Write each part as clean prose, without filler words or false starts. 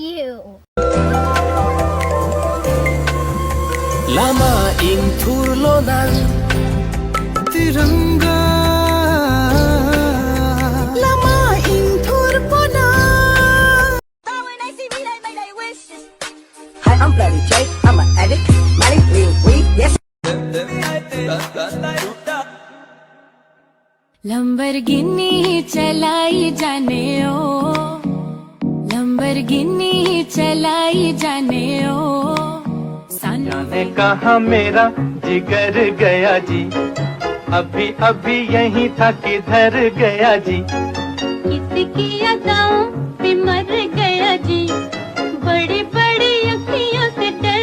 you. Lama ing turlonan tiranga Lama ing turpona. Hi, I'm Bloody J. I'm an addict. Money, weed, yes. Lamborghini चलाई जाने ओ, Lamborghini चलाई जाने ओ। जाने कहा मेरा जिगर गया जी, अभी अभी यहीं था किधर गया जी। किसकी अदाओं पे मर गया जी, बड़ी बड़ी अखियों से डर।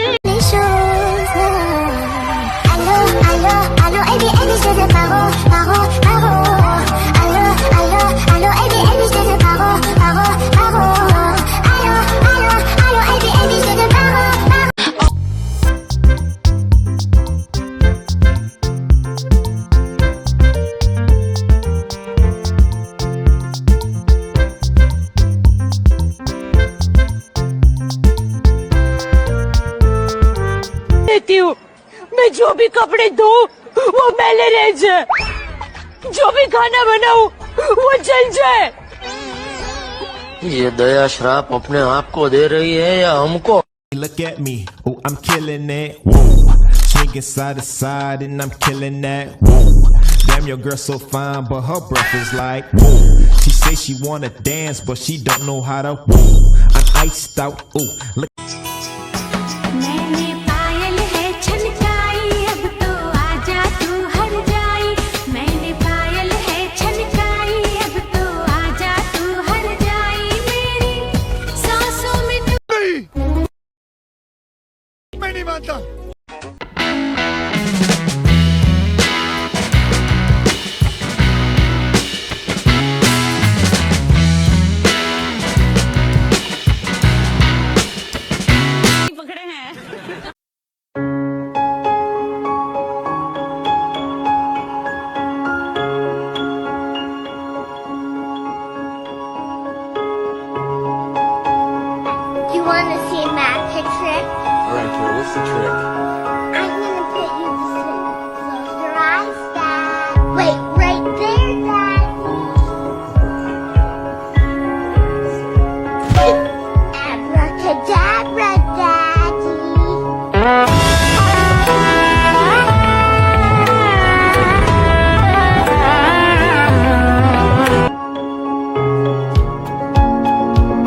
मैं जो भी कपड़े धो वो मैले रह जाए, जो भी खाना बनाऊं वो जल जाए। ये दया श्राप अपने आप को दे रही है या हमको? Look at me, oh I'm killing it, whoa. Swinging side to side and I'm killing that, whoa. Damn your girl so fine but her breath is like, whoa. She say she wanna dance but she don't know how to, whoa. I'm iced out, oh look. मैं नहीं मानता। पकड़े हैं। You want to see a magic trick? Alright, what's the trick?